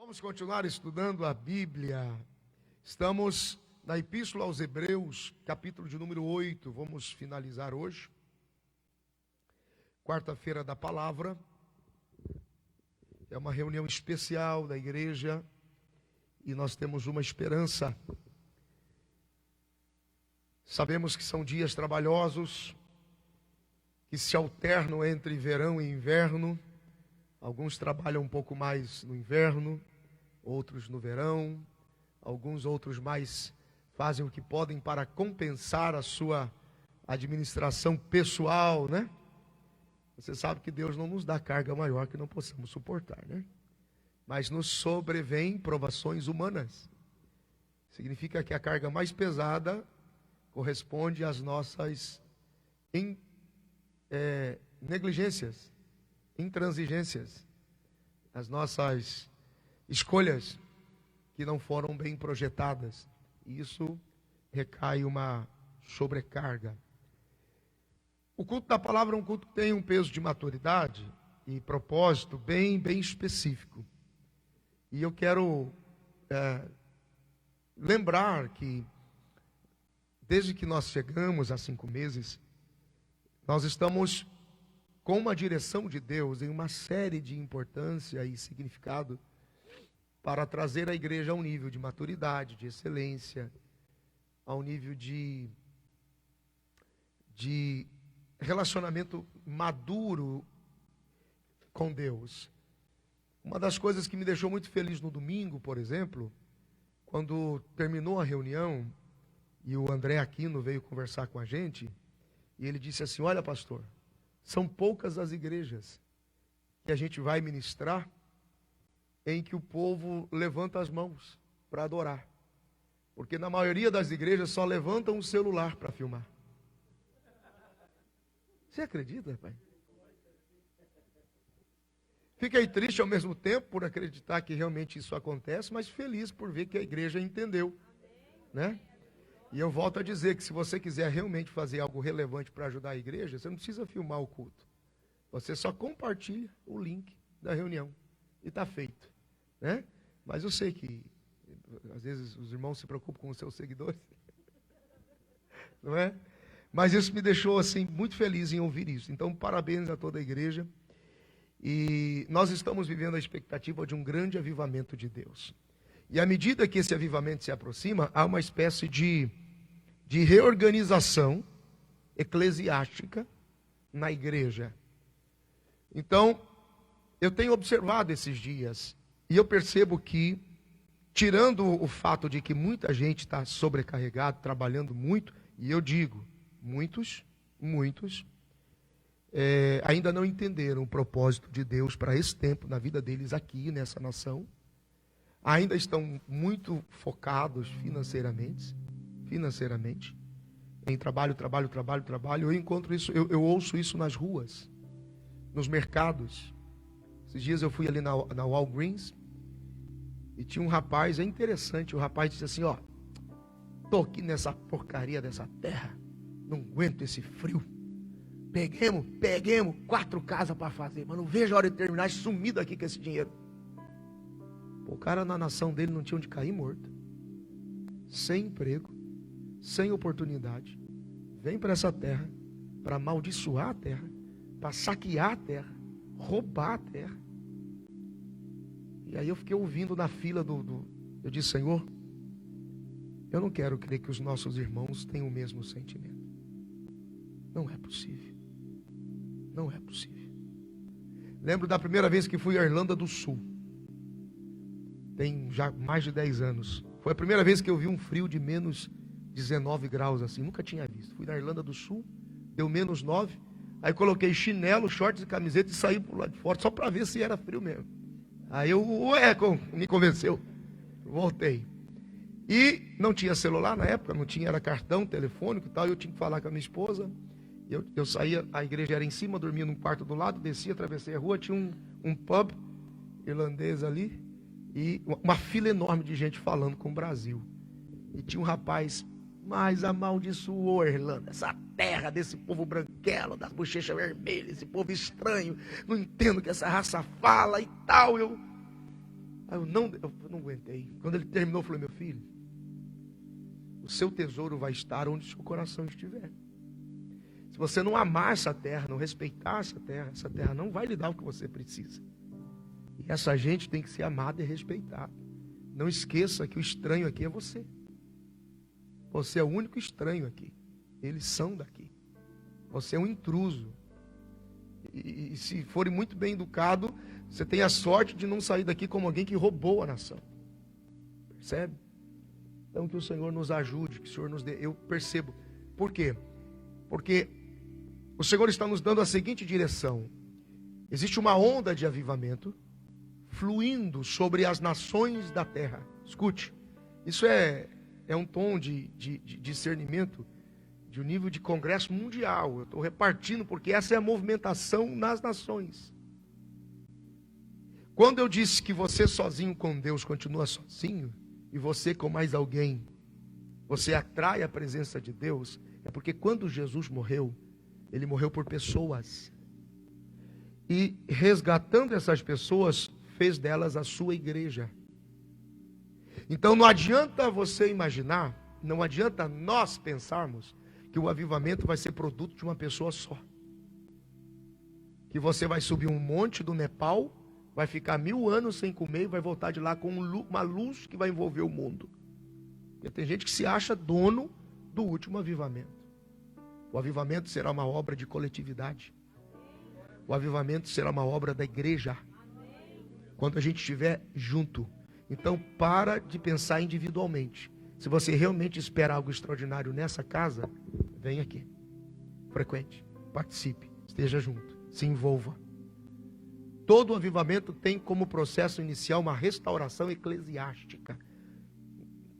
Vamos continuar estudando a Bíblia. Estamos na Epístola aos Hebreus, capítulo de número 8. Vamos finalizar hoje. Quarta-feira da Palavra. É uma reunião especial da igreja e nós temos uma esperança. Sabemos que são dias trabalhosos, que se alternam entre verão e inverno. Alguns trabalham um pouco mais no inverno, outros no verão. Alguns outros mais fazem o que podem para compensar a sua administração pessoal, né? Você sabe que Deus não nos dá carga maior que não possamos suportar, né? Mas nos sobrevêm provações humanas. Significa que a carga mais pesada corresponde às nossas negligências, intransigências, as nossas escolhas que não foram bem projetadas. E isso recai uma sobrecarga. O culto da palavra é um culto que tem um peso de maturidade e propósito bem específico. E eu quero lembrar que desde que nós chegamos há 5 meses, nós estamos com uma direção de Deus em uma série de importância e significado para trazer a igreja a um nível de maturidade, de excelência, a um nível de relacionamento maduro com Deus. Uma das coisas que me deixou muito feliz no domingo, por exemplo, quando terminou a reunião e o André Aquino veio conversar com a gente, e ele disse assim: olha, pastor, são poucas as igrejas que a gente vai ministrar em que o povo levanta as mãos para adorar. Porque na maioria das igrejas só levantam o celular para filmar. Você acredita, pai? Fiquei triste ao mesmo tempo por acreditar que realmente isso acontece, mas feliz por ver que a igreja entendeu, né? E eu volto a dizer que se você quiser realmente fazer algo relevante para ajudar a igreja, você não precisa filmar o culto. Você só compartilha o link da reunião e está feito, né? Mas eu sei que às vezes os irmãos se preocupam com os seus seguidores, não é? Mas isso me deixou assim muito feliz em ouvir isso. Então, parabéns a toda a igreja. E nós estamos vivendo a expectativa de um grande avivamento de Deus. E à medida que esse avivamento se aproxima, há uma espécie de reorganização eclesiástica na igreja. Então, eu tenho observado esses dias, e eu percebo que, tirando o fato de que muita gente está sobrecarregada, trabalhando muito, e eu digo, muitos ainda não entenderam o propósito de Deus para esse tempo na vida deles aqui nessa nação. Ainda estão muito focados financeiramente, em trabalho. Eu encontro isso, eu ouço isso nas ruas, nos mercados. Esses dias eu fui ali na Walgreens e tinha um rapaz, é interessante, o rapaz disse assim: ó, tô aqui nessa porcaria dessa terra, não aguento esse frio. Peguemos 4 casas para fazer, mas não vejo a hora de terminar, sumido aqui com esse dinheiro. O cara na nação dele não tinha onde cair morto, sem emprego, sem oportunidade. Vem para essa terra para amaldiçoar a terra, para saquear a terra, roubar a terra. E aí eu fiquei ouvindo na fila eu disse: Senhor, eu não quero crer que os nossos irmãos tenham o mesmo sentimento. Não é possível. Não é possível. Lembro da primeira vez que fui à Irlanda do Sul. Tem já mais de 10 anos. Foi a primeira vez que eu vi um frio de menos 19 graus assim. Nunca tinha visto. Fui na Irlanda do Sul, deu menos 9. Aí coloquei chinelo, shorts e camiseta e saí por lá de fora só para ver se era frio mesmo. Aí me convenceu. Voltei. E não tinha celular na época, não tinha, era cartão telefônico e tal. Eu tinha que falar com a minha esposa. Eu saía, a igreja era em cima, dormia num quarto do lado, descia, atravessei a rua, tinha um pub irlandês ali. E uma fila enorme de gente falando com o Brasil. E tinha um rapaz: mas amaldiçoou Irlanda, essa terra desse povo branquelo, das bochechas vermelhas, esse povo estranho, não entendo o que essa raça fala e tal. Aí eu não aguentei. Quando ele terminou, eu falei: meu filho, o seu tesouro vai estar onde o seu coração estiver. Se você não amar essa terra, não respeitar essa terra não vai lhe dar o que você precisa. E essa gente tem que ser amada e respeitada. Não esqueça que o estranho aqui é você. Você é o único estranho aqui. Eles são daqui. Você é um intruso. E se for muito bem educado, você tem a sorte de não sair daqui como alguém que roubou a nação. Percebe? Então que o Senhor nos ajude, que o Senhor nos dê. Eu percebo. Por quê? Porque o Senhor está nos dando a seguinte direção. Existe uma onda de avivamento fluindo sobre as nações da terra. Escute, isso é um tom de discernimento de um nível de congresso mundial. Eu estou repartindo porque essa é a movimentação nas nações. Quando eu disse que você sozinho com Deus continua sozinho, e você com mais alguém, você atrai a presença de Deus, é porque quando Jesus morreu, ele morreu por pessoas. E resgatando essas pessoas, fez delas a sua igreja. Então não adianta você imaginar, não adianta nós pensarmos que o avivamento vai ser produto de uma pessoa só. Que você vai subir um monte do Nepal, vai ficar 1000 anos sem comer e vai voltar de lá com uma luz que vai envolver o mundo. Porque tem gente que se acha dono do último avivamento. O avivamento será uma obra de coletividade. O avivamento será uma obra da igreja. Quando a gente estiver junto. Então para de pensar individualmente. Se você realmente espera algo extraordinário nessa casa, vem aqui. Frequente, participe, esteja junto, se envolva. Todo avivamento tem como processo inicial uma restauração eclesiástica.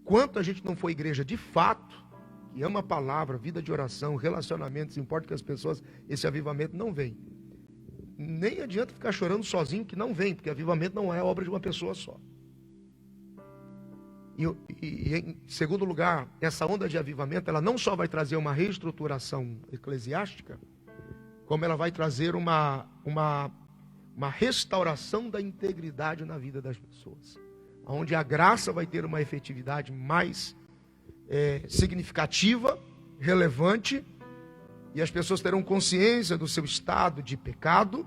Enquanto a gente não for igreja de fato, que ama a palavra, vida de oração, relacionamentos, importa que as pessoas, esse avivamento não vem. Nem adianta ficar chorando sozinho que não vem, porque avivamento não é obra de uma pessoa só. E em segundo lugar, essa onda de avivamento, ela não só vai trazer uma reestruturação eclesiástica, como ela vai trazer uma restauração da integridade na vida das pessoas. Onde a graça vai ter uma efetividade mais significativa, relevante, e as pessoas terão consciência do seu estado de pecado,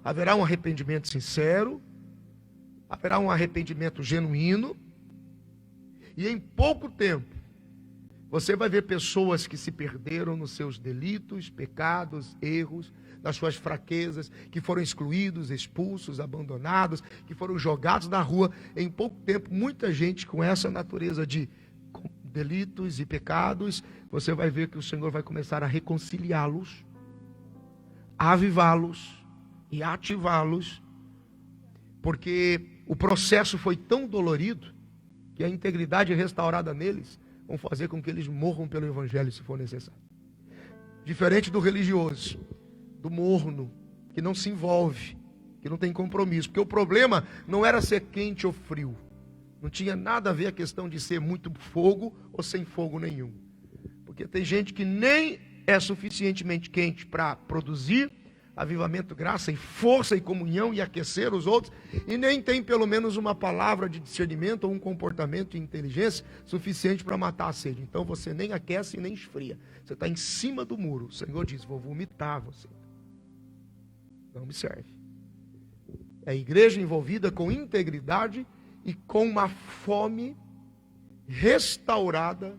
haverá um arrependimento sincero, haverá um arrependimento genuíno, e em pouco tempo, você vai ver pessoas que se perderam nos seus delitos, pecados, erros, nas suas fraquezas, que foram excluídos, expulsos, abandonados, que foram jogados na rua. Em pouco tempo, muita gente com essa natureza de delitos e pecados, você vai ver que o Senhor vai começar a reconciliá-los, avivá-los e ativá-los, porque o processo foi tão dolorido, que a integridade restaurada neles vão fazer com que eles morram pelo Evangelho, se for necessário. Diferente do religioso, do morno, que não se envolve, que não tem compromisso. Porque o problema não era ser quente ou frio. Não tinha nada a ver a questão de ser muito fogo ou sem fogo nenhum. Porque tem gente que nem é suficientemente quente para produzir avivamento, graça e força e comunhão e aquecer os outros, e nem tem pelo menos uma palavra de discernimento ou um comportamento de inteligência suficiente para matar a sede. Então você nem aquece e nem esfria. Você está em cima do muro. O Senhor diz: vou vomitar você. Não me serve. É a igreja envolvida com integridade e com uma fome restaurada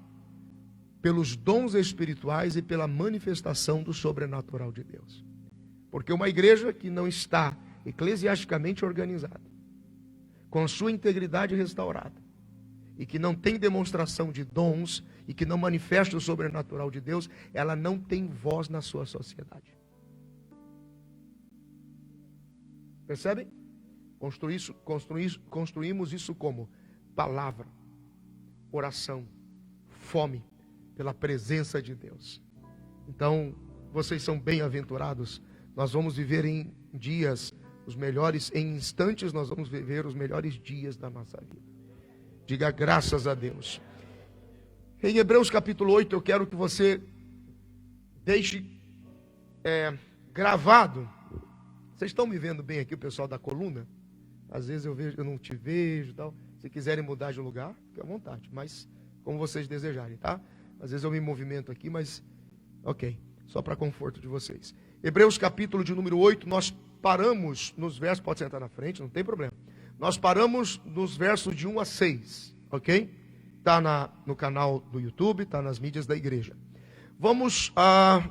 pelos dons espirituais e pela manifestação do sobrenatural de Deus. Porque uma igreja que não está eclesiasticamente organizada, com sua integridade restaurada, e que não tem demonstração de dons, e que não manifesta o sobrenatural de Deus, ela não tem voz na sua sociedade. Percebem? Construímos isso como palavra, oração, fome pela presença de Deus. Então, vocês são bem-aventurados. Nós vamos viver em dias os melhores, em instantes nós vamos viver os melhores dias da nossa vida. Diga graças a Deus. Em Hebreus capítulo 8, eu quero que você deixe gravado. Vocês estão me vendo bem aqui, o pessoal da coluna? Às vezes eu não te vejo e tal. Se quiserem mudar de lugar, fique à vontade. Mas como vocês desejarem, tá? Às vezes eu me movimento aqui, mas ok. Só para conforto de vocês. Hebreus capítulo de número 8, nós paramos nos versos, pode sentar na frente, não tem problema. Nós paramos nos versos de 1 a 6, ok? Está no canal do YouTube, está nas mídias da igreja. Vamos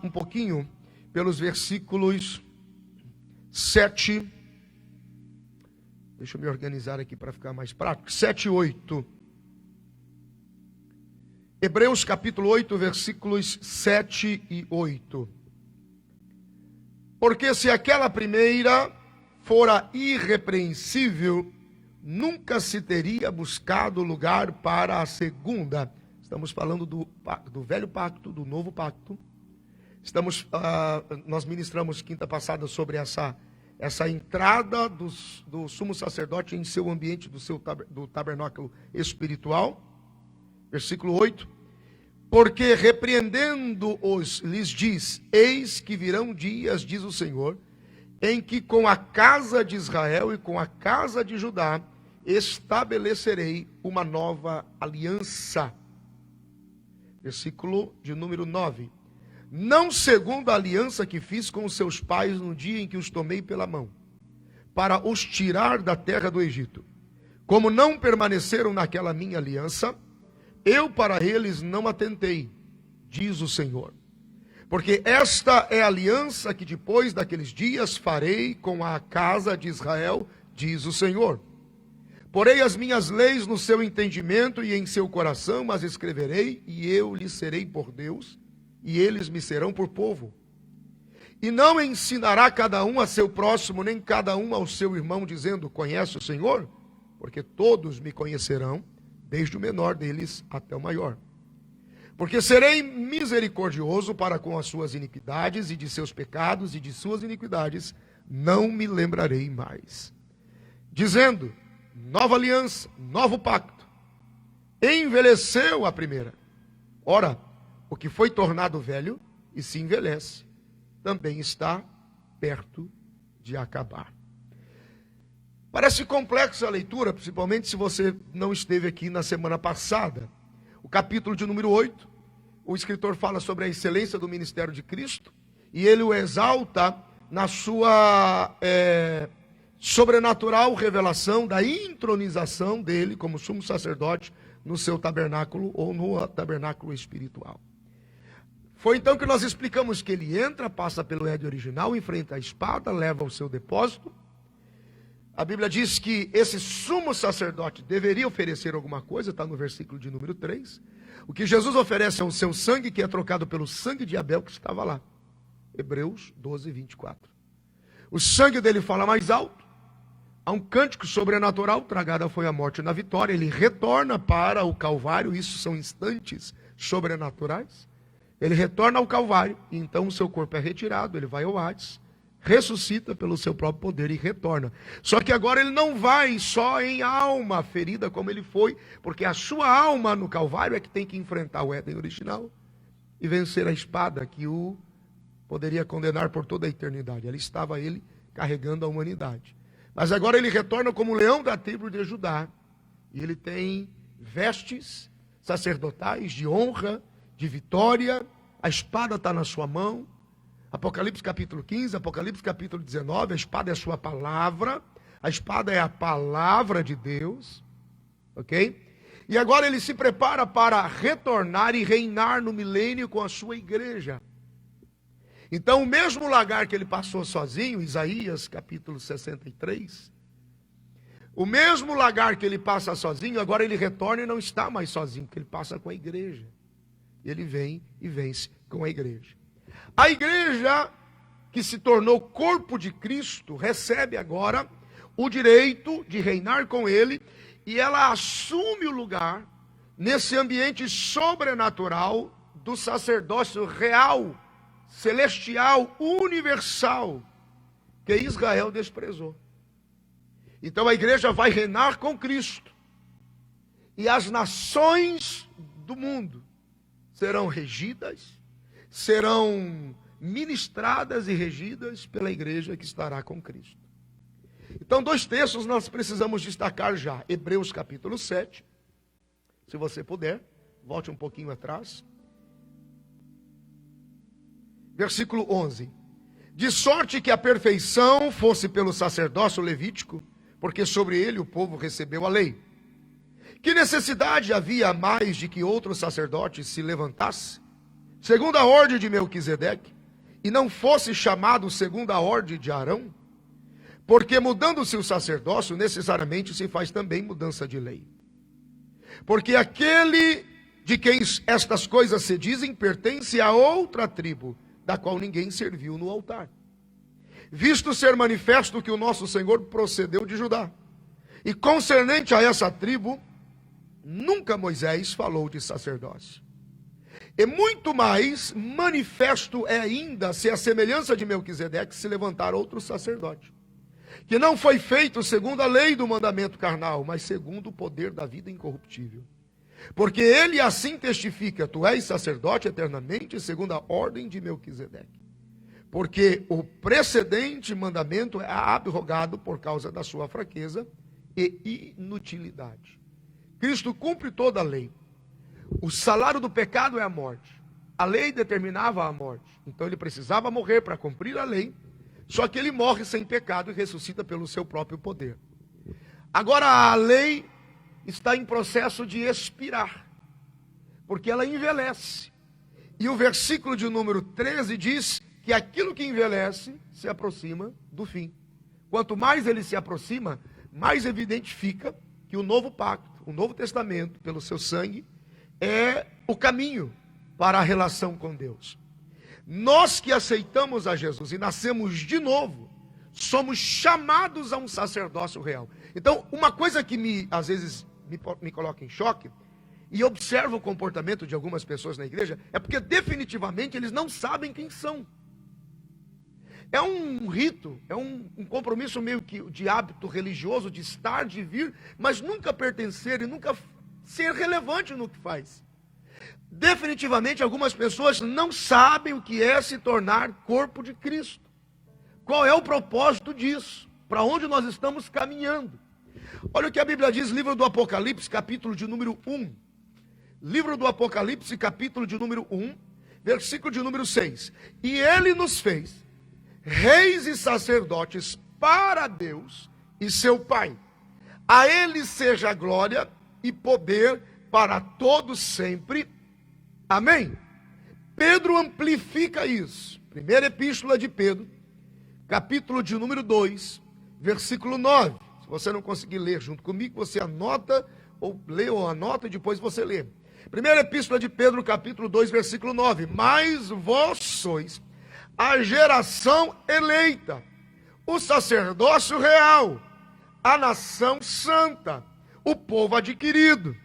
um pouquinho pelos versículos 7. Deixa eu me organizar aqui para ficar mais prático. 7 e 8. Hebreus capítulo 8, versículos 7 e 8. Porque se aquela primeira fora irrepreensível, nunca se teria buscado lugar para a segunda. Estamos falando do velho pacto, do novo pacto. Nós ministramos quinta passada sobre essa entrada do sumo sacerdote em seu ambiente, do tabernáculo espiritual. Versículo 8. Porque repreendendo-os, lhes diz: eis que virão dias, diz o Senhor, em que com a casa de Israel e com a casa de Judá estabelecerei uma nova aliança. Versículo de número 9. Não segundo a aliança que fiz com os seus pais no dia em que os tomei pela mão, para os tirar da terra do Egito. Como não permaneceram naquela minha aliança, eu para eles não atentei, diz o Senhor. Porque esta é a aliança que depois daqueles dias farei com a casa de Israel, diz o Senhor. Porei as minhas leis no seu entendimento e em seu coração, as escreverei, e eu lhes serei por Deus, e eles me serão por povo. E não ensinará cada um a seu próximo, nem cada um ao seu irmão, dizendo: conhece o Senhor? Porque todos me conhecerão, desde o menor deles até o maior. Porque serei misericordioso para com as suas iniquidades, e de seus pecados e de suas iniquidades não me lembrarei mais. Dizendo: nova aliança, novo pacto. Envelheceu a primeira. Ora, o que foi tornado velho e se envelhece, também está perto de acabar. Parece complexa a leitura, principalmente se você não esteve aqui na semana passada. O capítulo de número 8, o escritor fala sobre a excelência do ministério de Cristo, e ele o exalta na sua sobrenatural revelação da intronização dele como sumo sacerdote no seu tabernáculo ou no tabernáculo espiritual. Foi então que nós explicamos que ele entra, passa pelo Éden original, enfrenta a espada, leva ao seu depósito. A Bíblia diz que esse sumo sacerdote deveria oferecer alguma coisa, está no versículo de número 3. O que Jesus oferece é o seu sangue, que é trocado pelo sangue de Abel, que estava lá. Hebreus 12, 24. O sangue dele fala mais alto. Há um cântico sobrenatural, tragada foi a morte na vitória. Ele retorna para o Calvário, isso são instantes sobrenaturais. Ele retorna ao Calvário, e então o seu corpo é retirado, ele vai ao Hades, ressuscita pelo seu próprio poder e retorna. Só que agora ele não vai só em alma ferida como ele foi, porque a sua alma no Calvário é que tem que enfrentar o Éden original e vencer a espada que o poderia condenar por toda a eternidade. Ali estava ele carregando a humanidade. Mas agora ele retorna como leão da tribo de Judá, e ele tem vestes sacerdotais de honra, de vitória, a espada está na sua mão. Apocalipse capítulo 15, Apocalipse capítulo 19, a espada é a sua palavra, a espada é a palavra de Deus, ok? E agora ele se prepara para retornar e reinar no milênio com a sua igreja. Então o mesmo lagar que ele passou sozinho, Isaías capítulo 63, o mesmo lagar que ele passa sozinho, agora ele retorna e não está mais sozinho, porque ele passa com a igreja. Ele vem e vence com a igreja. A igreja que se tornou corpo de Cristo recebe agora o direito de reinar com ele, e ela assume o lugar nesse ambiente sobrenatural do sacerdócio real, celestial, universal, que Israel desprezou. Então a igreja vai reinar com Cristo, e as nações do mundo serão regidas, serão ministradas e regidas pela igreja que estará com Cristo. Então, 2 textos nós precisamos destacar já. Hebreus capítulo 7. Se você puder, volte um pouquinho atrás. Versículo 11. De sorte que a perfeição fosse pelo sacerdócio levítico, porque sobre ele o povo recebeu a lei. Que necessidade havia mais de que outro sacerdote se levantasse, segundo a ordem de Melquisedeque, e não fosse chamado segundo a ordem de Arão? Porque mudando-se o sacerdócio, necessariamente se faz também mudança de lei. Porque aquele de quem estas coisas se dizem pertence a outra tribo, da qual ninguém serviu no altar. Visto ser manifesto que o nosso Senhor procedeu de Judá. E concernente a essa tribo, nunca Moisés falou de sacerdócio. E muito mais manifesto é ainda se a semelhança de Melquisedeque se levantar outro sacerdote, que não foi feito segundo a lei do mandamento carnal, mas segundo o poder da vida incorruptível. Porque ele assim testifica: tu és sacerdote eternamente, segundo a ordem de Melquisedeque. Porque o precedente mandamento é abrogado por causa da sua fraqueza e inutilidade. Cristo cumpre toda a lei. O salário do pecado é a morte. A lei determinava a morte. Então ele precisava morrer para cumprir a lei. Só que ele morre sem pecado e ressuscita pelo seu próprio poder. Agora a lei está em processo de expirar, porque ela envelhece. E o versículo de número 13 diz que aquilo que envelhece se aproxima do fim. Quanto mais ele se aproxima, mais evidente fica que o novo pacto, o Novo Testamento, pelo seu sangue, é o caminho para a relação com Deus. Nós que aceitamos a Jesus e nascemos de novo, somos chamados a um sacerdócio real. Então, uma coisa que às vezes me coloca em choque, e observo o comportamento de algumas pessoas na igreja, é porque definitivamente eles não sabem quem são. É um rito, é um compromisso meio que de hábito religioso, de estar, de vir, mas nunca pertencer e nunca ser relevante no que faz. Definitivamente algumas pessoas não sabem o que é se tornar corpo de Cristo. Qual é o propósito disso? Para onde nós estamos caminhando? Olha o que a Bíblia diz, livro do Apocalipse, capítulo de número 1. Livro do Apocalipse, capítulo de número 1, versículo de número 6. E ele nos fez reis e sacerdotes para Deus e seu Pai. A ele seja glória e poder para todos sempre. Amém? Pedro amplifica isso. Primeira epístola de Pedro, capítulo de número 2, versículo 9. Se você não conseguir ler junto comigo, você anota, ou lê ou anota e depois você lê. Primeira epístola de Pedro, capítulo 2, versículo 9. Mas vós sois a geração eleita, o sacerdócio real, a nação santa, o povo adquirido,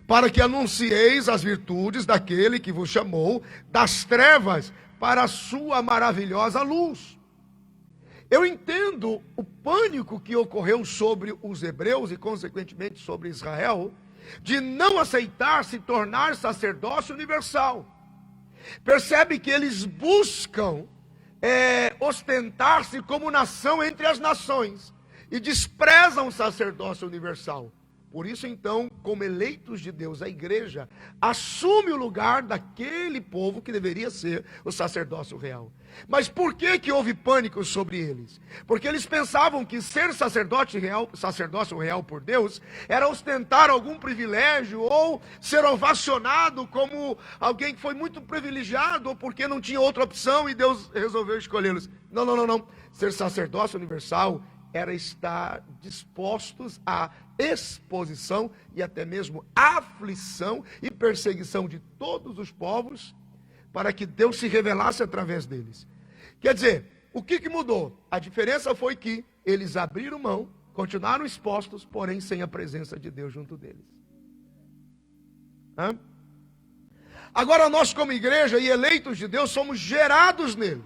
para que anuncieis as virtudes daquele que vos chamou das trevas para a sua maravilhosa luz. Eu entendo o pânico que ocorreu sobre os hebreus e consequentemente sobre Israel, de não aceitar se tornar sacerdócio universal. Percebe que eles buscam ostentar-se como nação entre as nações e desprezam o sacerdócio universal. Por isso, então, como eleitos de Deus, a igreja assume o lugar daquele povo que deveria ser o sacerdócio real. Mas por que houve pânico sobre eles? Porque eles pensavam que ser sacerdócio real por Deus, era ostentar algum privilégio, ou ser ovacionado como alguém que foi muito privilegiado, ou porque não tinha outra opção e Deus resolveu escolhê-los. Não. Ser sacerdócio universal era estar dispostos à exposição e até mesmo aflição e perseguição de todos os povos, para que Deus se revelasse através deles. Quer dizer, o que mudou? A diferença foi que eles abriram mão, continuaram expostos, porém sem a presença de Deus junto deles. Agora nós, como igreja e eleitos de Deus, somos gerados nele.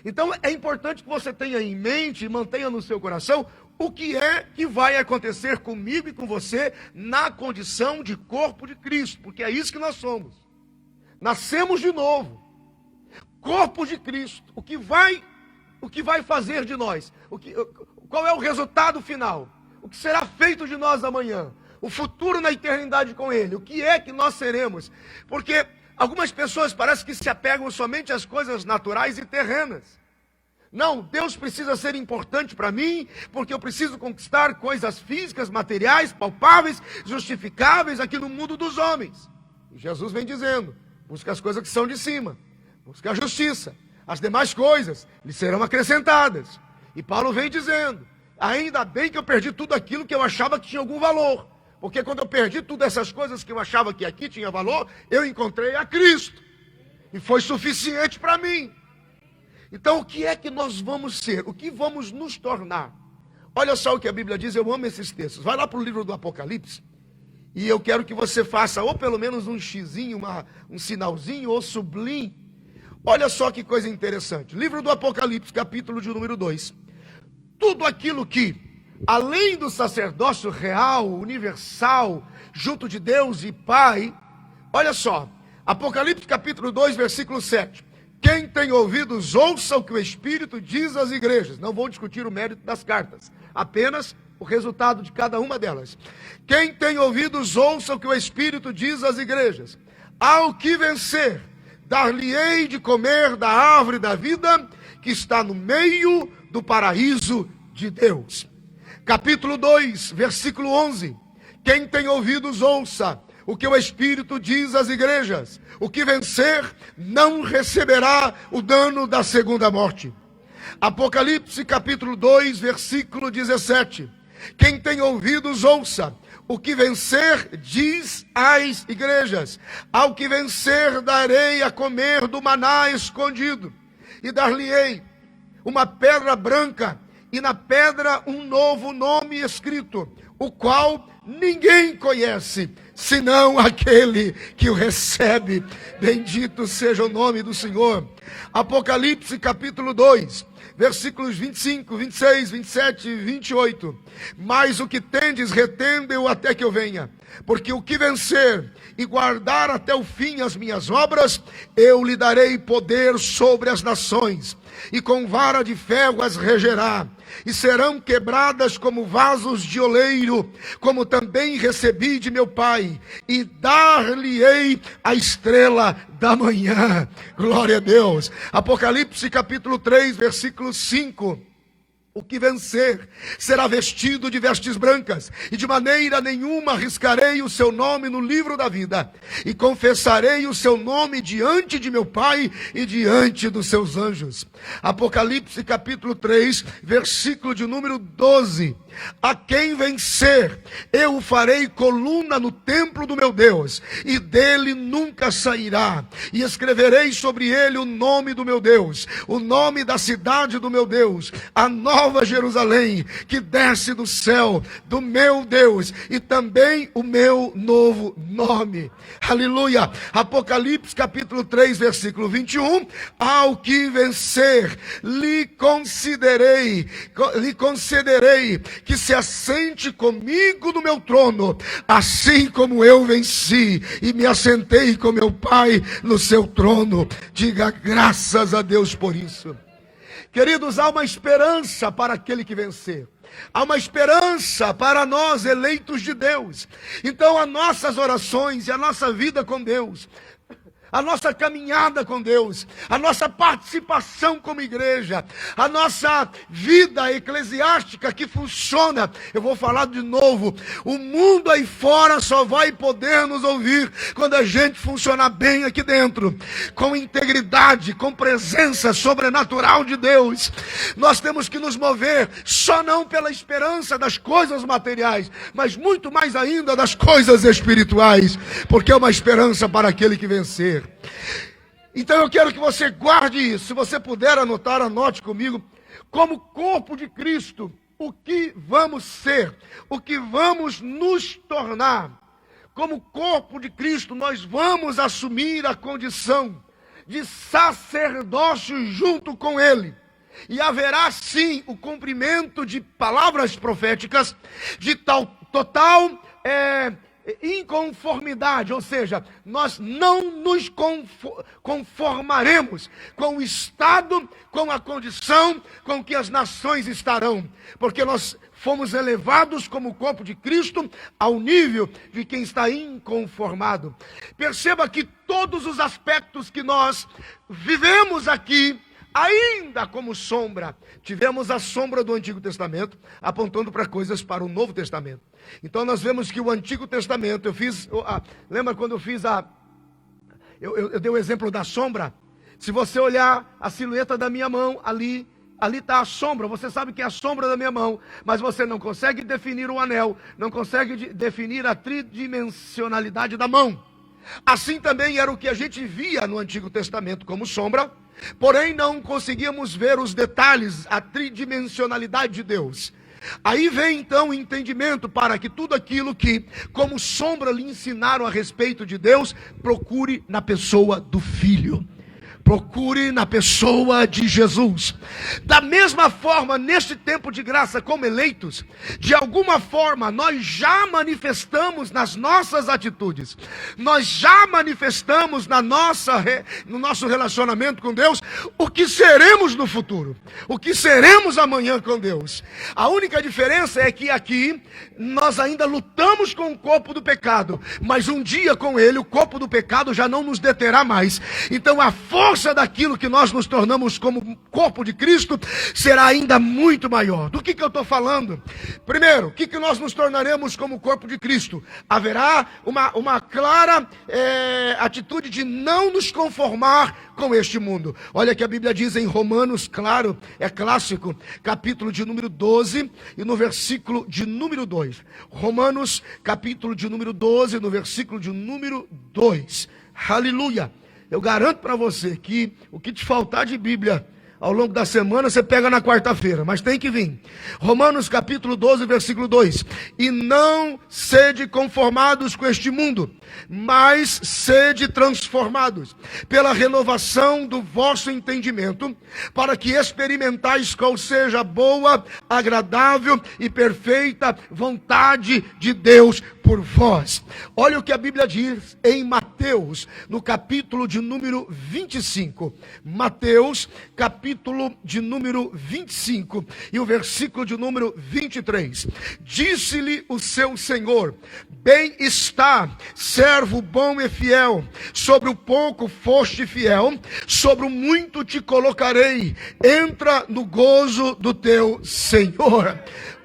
Então é importante que você tenha em mente e mantenha no seu coração o que é que vai acontecer comigo e com você na condição de corpo de Cristo, porque é isso que nós somos. Nascemos de novo, corpo de Cristo. O que vai fazer de nós? Qual é o resultado final? O que será feito de nós amanhã? O futuro na eternidade com Ele. O que é que nós seremos? Porque algumas pessoas parecem que se apegam somente às coisas naturais e terrenas. Não, Deus precisa ser importante para mim, porque eu preciso conquistar coisas físicas, materiais, palpáveis, justificáveis aqui no mundo dos homens. E Jesus vem dizendo, busca as coisas que são de cima, busca a justiça, as demais coisas lhe serão acrescentadas. E Paulo vem dizendo, ainda bem que eu perdi tudo aquilo que eu achava que tinha algum valor, porque quando eu perdi todas essas coisas que eu achava que aqui tinha valor, eu encontrei a Cristo, e foi suficiente para mim. Então, o que é que nós vamos ser? O que vamos nos tornar? Olha só o que a Bíblia diz, eu amo esses textos. Vai lá para o livro do Apocalipse, e eu quero que você faça, ou pelo menos um xizinho, um sinalzinho, ou sublinhe. Olha só que coisa interessante. Livro do Apocalipse, capítulo de número 2. Tudo aquilo que, além do sacerdócio real, universal, junto de Deus e Pai, olha só, Apocalipse, capítulo 2, versículo 7. Quem tem ouvidos, ouça o que o Espírito diz às igrejas. Não vou discutir o mérito das cartas, apenas o resultado de cada uma delas. Quem tem ouvidos, ouça o que o Espírito diz às igrejas. Ao que vencer, dar-lhe-ei de comer da árvore da vida, que está no meio do paraíso de Deus. Capítulo 2, versículo 11. Quem tem ouvidos, ouça o que o Espírito diz às igrejas. O que vencer não receberá o dano da segunda morte. Apocalipse capítulo 2, versículo 17. Quem tem ouvidos, ouça. O que vencer diz às igrejas. Ao que vencer darei a comer do maná escondido. E dar-lhe-ei uma pedra branca, e na pedra um novo nome escrito, o qual ninguém conhece, senão aquele que o recebe. Bendito seja o nome do Senhor. Apocalipse capítulo 2, versículos 25, 26, 27 e 28. Mas o que tendes, retende-o até que eu venha. Porque o que vencer e guardar até o fim as minhas obras, eu lhe darei poder sobre as nações, e com vara de ferro as regerá, e serão quebradas como vasos de oleiro, como também recebi de meu Pai, e dar-lhe-ei a estrela da manhã. Glória a Deus. Apocalipse capítulo 3, versículo 5. O que vencer será vestido de vestes brancas, e de maneira nenhuma riscarei o seu nome no livro da vida, e confessarei o seu nome diante de meu Pai e diante dos seus anjos. Apocalipse capítulo 3, versículo de número 12. A quem vencer, eu o farei coluna no templo do meu Deus, e dele nunca sairá, e escreverei sobre ele o nome do meu Deus, o nome da cidade do meu Deus, a Nova Jerusalém, que desce do céu do meu Deus, e também o meu novo nome. Aleluia. Apocalipse capítulo 3, versículo 21. Ao que vencer, lhe concederei que se assente comigo no meu trono, assim como eu venci e me assentei com meu Pai no seu trono. Diga graças a Deus por isso. Queridos, há uma esperança para aquele que vencer. Há uma esperança para nós, eleitos de Deus. Então, as nossas orações e a nossa vida com Deus, a nossa caminhada com Deus, a nossa participação como igreja, a nossa vida eclesiástica que funciona. Eu vou falar de novo, o mundo aí fora só vai poder nos ouvir quando a gente funcionar bem aqui dentro, com integridade, com presença sobrenatural de Deus. Nós temos que nos mover só não pela esperança das coisas materiais, mas muito mais ainda das coisas espirituais, porque é uma esperança para aquele que vencer. Então eu quero que você guarde isso. Se você puder anotar, anote comigo. Como corpo de Cristo, o que vamos ser, o que vamos nos tornar. Como corpo de Cristo, nós vamos assumir a condição de sacerdócio junto com Ele. E haverá sim o cumprimento de palavras proféticas, de total inconformidade, ou seja, nós não nos conformaremos com o estado, com a condição com que as nações estarão, porque nós fomos elevados como corpo de Cristo ao nível de quem está inconformado. Perceba que todos os aspectos que nós vivemos aqui, ainda como sombra, tivemos a sombra do Antigo Testamento, apontando para coisas para o Novo Testamento. Então nós vemos que o Antigo Testamento, lembra quando eu fiz eu dei o exemplo da sombra? Se você olhar a silhueta da minha mão, ali está a sombra, você sabe que é a sombra da minha mão, mas você não consegue definir o anel, não consegue definir a tridimensionalidade da mão. Assim também era o que a gente via no Antigo Testamento como sombra, porém não conseguíamos ver os detalhes, a tridimensionalidade de Deus. Aí vem então o entendimento para que tudo aquilo que como sombra lhe ensinaram a respeito de Deus, procure na pessoa do Filho. Procure na pessoa de Jesus. Da mesma forma, neste tempo de graça como eleitos, de alguma forma nós já manifestamos nas nossas atitudes, nós já manifestamos no nosso relacionamento com Deus, o que seremos no futuro, o que seremos amanhã com Deus. A única diferença é que aqui nós ainda lutamos com o corpo do pecado, mas um dia com ele o corpo do pecado já não nos deterá mais. Então a força daquilo que nós nos tornamos como corpo de Cristo será ainda muito maior. Do que eu estou falando? Primeiro, o que nós nos tornaremos como corpo de Cristo? Haverá uma clara atitude de não nos conformar com este mundo. Olha que a Bíblia diz em Romanos, claro, é clássico, capítulo de número 12 e no versículo de número 2. Romanos, capítulo de número 12, no versículo de número 2. Aleluia! Eu garanto para você que o que te faltar de Bíblia ao longo da semana, você pega na quarta-feira, mas tem que vir. Romanos capítulo 12, versículo 2. E não sede conformados com este mundo, mas sede transformados pela renovação do vosso entendimento, para que experimentais qual seja a boa, agradável e perfeita vontade de Deus por vós. Olha o que a Bíblia diz em Mateus, no capítulo de número 25. Mateus, capítulo de número 25 e o versículo de número 23. Disse-lhe o seu Senhor: bem está, servo bom e fiel, sobre o pouco foste fiel, sobre o muito te colocarei, entra no gozo do teu Senhor.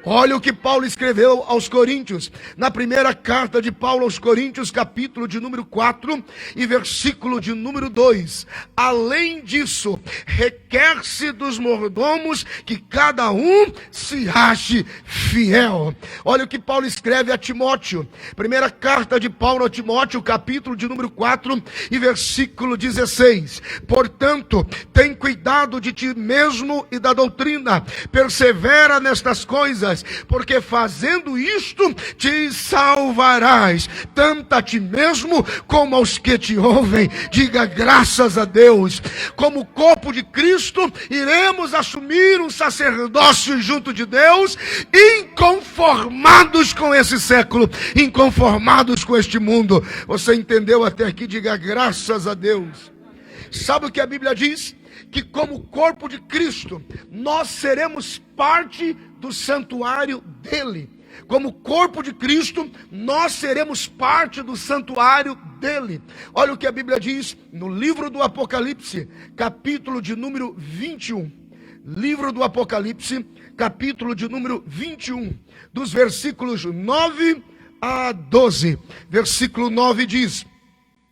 Olha o que Paulo escreveu aos Coríntios, na primeira carta de Paulo aos Coríntios, capítulo de número 4 e versículo de número 2. Além disso, requer-se dos mordomos que cada um se ache fiel. Olha o que Paulo escreve a Timóteo, primeira carta de Paulo a Timóteo, capítulo de número 4 e versículo 16. Portanto, tem cuidado de ti mesmo e da doutrina, persevera nestas coisas, porque fazendo isto te salvarás, tanto a ti mesmo como aos que te ouvem. Diga graças a Deus. Como corpo de Cristo, iremos assumir um sacerdócio junto de Deus, inconformados com esse século, inconformados com este mundo. Você entendeu até aqui? Diga graças a Deus. Sabe o que a Bíblia diz? Que como corpo de Cristo, nós seremos parte do santuário dele. Como corpo de Cristo, nós seremos parte do santuário dele. Olha o que a Bíblia diz no livro do Apocalipse, capítulo de número 21. Livro do Apocalipse, capítulo de número 21, dos versículos 9 a 12. Versículo 9 diz: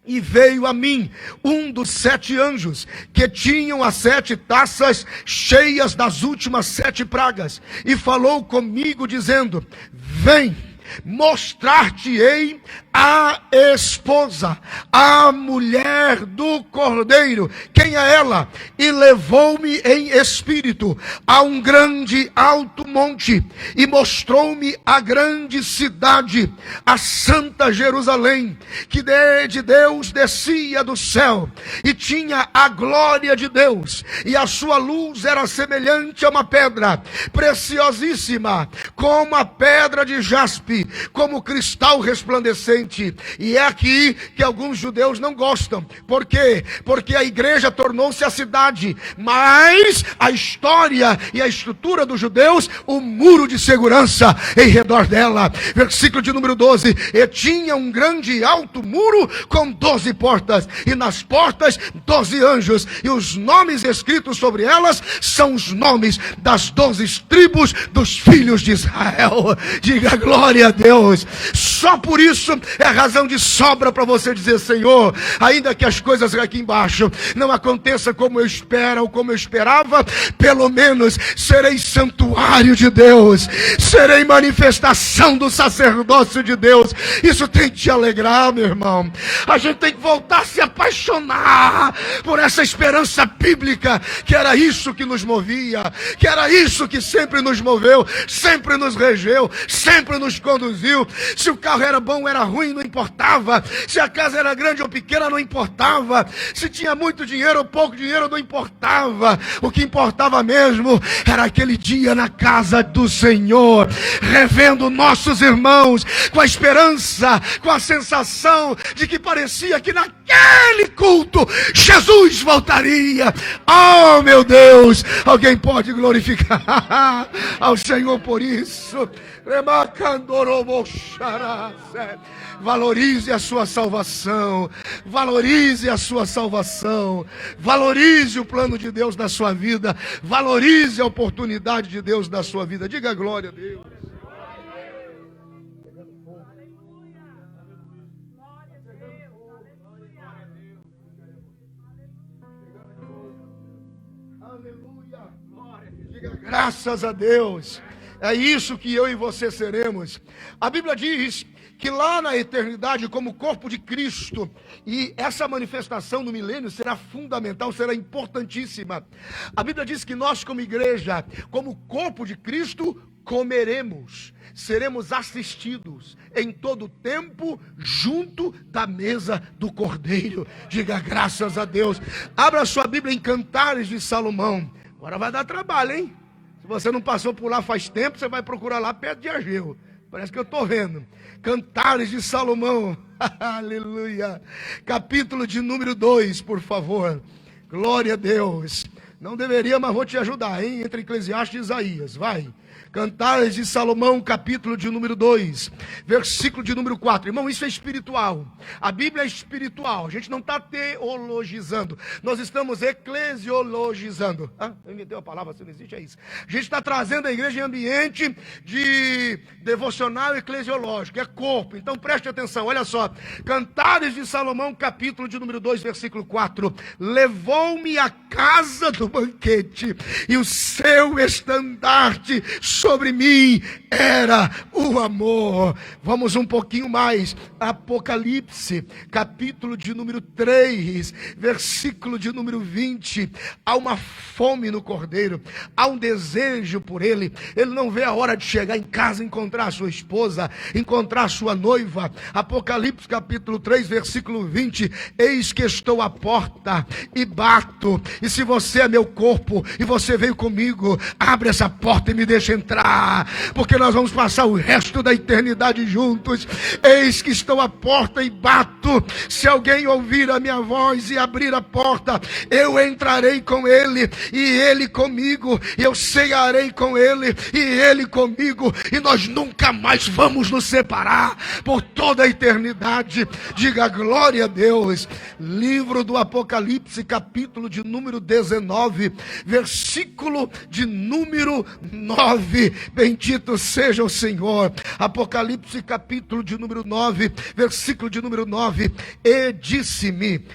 e veio a mim um dos 7 anjos, que tinham as 7 taças cheias das últimas 7 pragas, e falou comigo dizendo: vem, mostrar-te-ei a esposa, a mulher do Cordeiro. Quem é ela? E levou-me em espírito a um grande alto monte, e mostrou-me a grande cidade, a santa Jerusalém, que de Deus descia do céu, e tinha a glória de Deus, e a sua luz era semelhante a uma pedra preciosíssima, como a pedra de jaspe, como cristal resplandecente. diferente. E é aqui que alguns judeus não gostam. Por quê? Porque a igreja tornou-se a cidade, mas a história e a estrutura dos judeus, o muro de segurança em redor dela. Versículo de número 12: e tinha um grande e alto muro com 12 portas, e nas portas 12 anjos, e os nomes escritos sobre elas são os nomes das 12 tribos dos filhos de Israel. Diga glória a Deus. Só por isso é razão de sobra para você dizer: Senhor, ainda que as coisas aqui embaixo não aconteçam como eu espero ou como eu esperava, pelo menos serei santuário de Deus, serei manifestação do sacerdócio de Deus. Isso tem que te alegrar, meu irmão. A gente tem que voltar a se apaixonar por essa esperança bíblica, que era isso que nos movia, que era isso que sempre nos moveu, sempre nos regeu, sempre nos conduziu. Se o carro era bom ou era ruim, não importava. Se a casa era grande ou pequena, não importava. Se tinha muito dinheiro ou pouco dinheiro, não importava. O que importava mesmo era aquele dia na casa do Senhor, revendo nossos irmãos, com a esperança, com a sensação de que parecia que naquele culto Jesus voltaria. Oh, meu Deus! Alguém pode glorificar ao Senhor por isso? Valorize a sua salvação. Valorize a sua salvação. Valorize o plano de Deus na sua vida. Valorize a oportunidade de Deus na sua vida. Diga glória a Deus. Diga graças a Deus. É isso que eu e você seremos. A Bíblia diz que lá na eternidade, como corpo de Cristo, e essa manifestação no milênio será fundamental, será importantíssima. A Bíblia diz que nós, como igreja, como corpo de Cristo, comeremos, seremos assistidos em todo tempo junto da mesa do Cordeiro. Diga graças a Deus. Abra sua Bíblia em Cantares de Salomão. Agora vai dar trabalho, hein? Se você não passou por lá faz tempo, você vai procurar lá perto de Ageu. Parece que eu estou vendo. Cantares de Salomão. Aleluia. Capítulo de número 2, por favor. Glória a Deus. Não deveria, mas vou te ajudar, hein? Entre Eclesiastes e Isaías. Vai. Cantares de Salomão, capítulo de número 2, versículo de número 4. Irmão, isso é espiritual. A Bíblia é espiritual. A gente não está teologizando. Nós estamos eclesiologizando. Eu inventei uma palavra, se não existe, é isso. A gente está trazendo a igreja em ambiente de devocional eclesiológico. É corpo. Então preste atenção, olha só. Cantares de Salomão, capítulo de número 2, versículo 4. Levou-me à casa do banquete, e o seu estandarte sobre mim era o amor. Vamos um pouquinho mais. Apocalipse, capítulo de número 3, versículo de número 20. Há uma fome no Cordeiro, há um desejo por ele. Ele não vê a hora de chegar em casa, encontrar a sua esposa, encontrar a sua noiva. Apocalipse, capítulo 3, versículo 20. Eis que estou à porta e bato, e se você é meu corpo e você veio comigo, abre essa porta e me deixa entrar, porque nós vamos passar o resto da eternidade juntos. Eis que estou à porta e bato. Se alguém ouvir a minha voz e abrir a porta, eu entrarei com ele e ele comigo, e eu cearei com ele e ele comigo, e nós nunca mais vamos nos separar por toda a eternidade. Diga glória a Deus. Livro do Apocalipse, capítulo de número 19, versículo de número 9. Bendito seja o Senhor. Apocalipse, capítulo de número 9, versículo de número 9. E disse-me: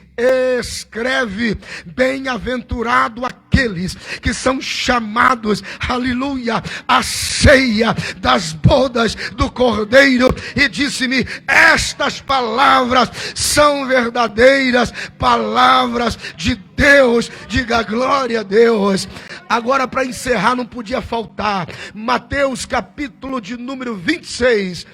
escreve, bem-aventurado aqueles que são chamados, aleluia, a ceia das bodas do Cordeiro. E disse-me: estas palavras são verdadeiras palavras de Deus. Diga glória a Deus. Agora, para encerrar, não podia faltar Mateus, capítulo de número 26.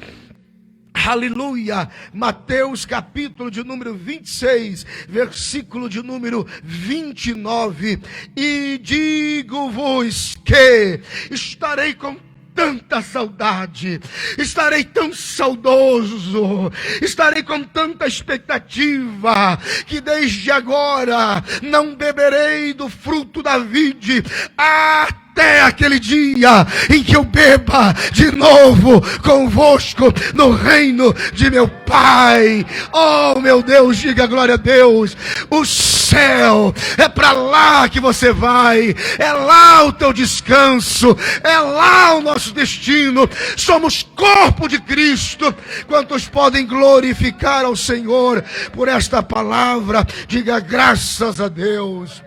Aleluia. Mateus, capítulo de número 26, versículo de número 29. E digo-vos que estarei com tanta saudade, estarei tão saudoso, estarei com tanta expectativa, que desde agora não beberei do fruto da vide, até aquele dia em que eu beba de novo convosco no reino de meu Pai. Oh, meu Deus, diga glória a Deus. O céu é para lá que você vai, é lá o teu descanso, é lá o nosso destino. Somos corpo de Cristo. Quantos podem glorificar ao Senhor por esta palavra? Diga graças a Deus.